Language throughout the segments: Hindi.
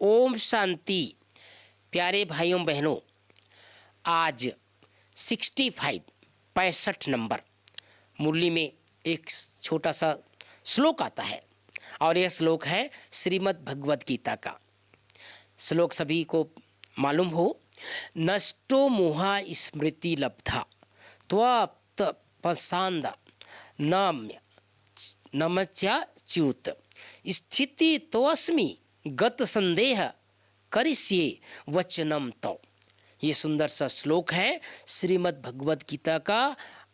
ओम शांति। प्यारे भाइयों बहनों, आज 65 नंबर मुरली में एक छोटा सा श्लोक आता है और यह श्लोक है श्रीमद् भगवद गीता का। श्लोक सभी को मालूम हो, नष्टो मोहा स्मृति लब्धा त्वप्त पसांद नाम्य नमच्याच्युत स्थिति तोस्मि गत संदेह करिष्ये वचनम तो। ये सुंदर सा श्लोक है श्रीमद् भगवद गीता का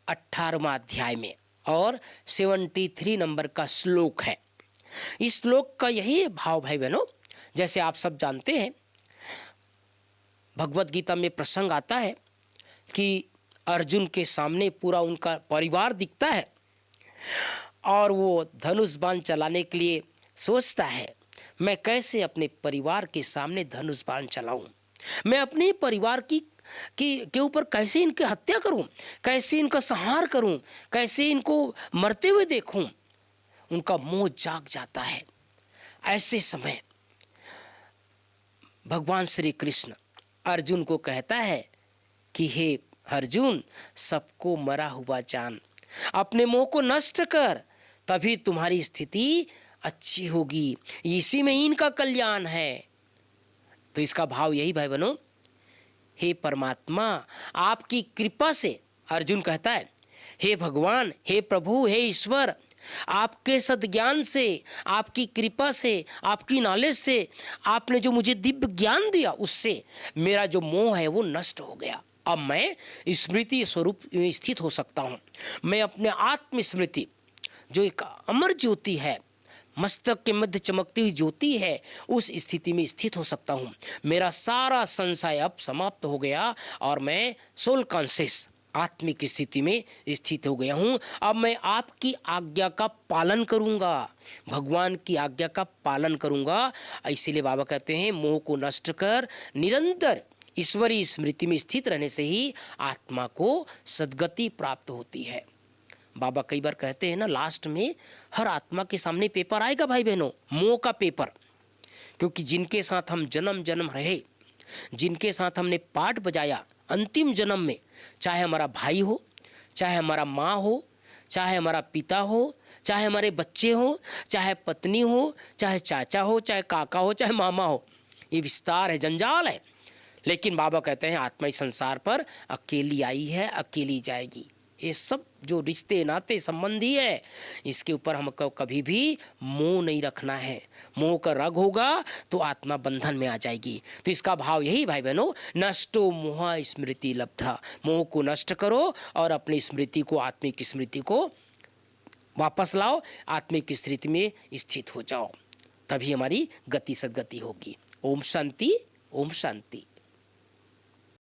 18वां अध्याय में और 73 नंबर का श्लोक है। इस श्लोक का यही भाव भाई बहनों, जैसे आप सब जानते हैं भगवद गीता में प्रसंग आता है कि अर्जुन के सामने पूरा उनका परिवार दिखता है और वो धनुष बाण चलाने के लिए सोचता है, मैं कैसे अपने परिवार के सामने धनुष बाण चलाऊं, मैं अपने परिवार के ऊपर कैसे इनकी हत्या करूं, कैसे इनका संहार करूं, कैसे इनको मरते हुए देखूं। उनका मोह जाग जाता है। ऐसे समय भगवान श्री कृष्ण अर्जुन को कहता है कि हे अर्जुन, सबको मरा हुआ जान, अपने मोह को नष्ट कर, तभी तुम्हारी स्थिति अच्छी होगी, इसी में इनका कल्याण है। तो इसका भाव यही भाई बहनों, हे परमात्मा आपकी कृपा से, अर्जुन कहता है हे भगवान, हे प्रभु, हे ईश्वर, आपके सद्ज्ञान से, आपकी कृपा से, आपकी नॉलेज से, आपने जो मुझे दिव्य ज्ञान दिया उससे मेरा जो मोह है वो नष्ट हो गया। अब मैं स्मृति स्वरूप स्थित हो सकता हूँ। मैं अपने आत्म स्मृति जो एक अमर ज्योति है, मस्तक के मध्य चमकती हुई ज्योति है, उस स्थिति में स्थित हो सकता हूँ। मेरा सारा संशय अब समाप्त हो गया और मैं सोल कॉन्शियस आत्मिक स्थिति में स्थित हो गया हूँ। अब मैं आपकी आज्ञा का पालन करूँगा, भगवान की आज्ञा का पालन करूँगा। इसीलिए बाबा कहते हैं मोह को नष्ट कर निरंतर ईश्वरीय स्मृति में स्थित रहने से ही आत्मा को सद्गति प्राप्त होती है। बाबा कई बार कहते हैं ना, लास्ट में हर आत्मा के सामने पेपर आएगा भाई बहनों, मोह का पेपर। क्योंकि जिनके साथ हम जन्म जन्म रहे, जिनके साथ हमने पाठ बजाया अंतिम जन्म में, चाहे हमारा भाई हो, चाहे हमारा माँ हो, चाहे हमारा पिता हो, चाहे हमारे बच्चे हो, चाहे पत्नी हो, चाहे चाचा हो, चाहे काका हो, चाहे मामा हो, ये विस्तार है, जंजाल है। लेकिन बाबा कहते हैं आत्मा इस संसार पर अकेली आई है, अकेली जाएगी। ये सब जो रिश्ते नाते संबंधी है, इसके ऊपर हमको कभी भी मोह नहीं रखना है। मोह का रग होगा तो आत्मा बंधन में आ जाएगी। तो इसका भाव यही भाई बहनों, नष्टो मोहा स्मृति लब्धा, मोह को नष्ट करो और अपनी स्मृति को, आत्मिक स्मृति को वापस लाओ, आत्मिक स्थिति में स्थित हो जाओ, तभी हमारी गति सदगति होगी। ओम शांति, ओम शांति।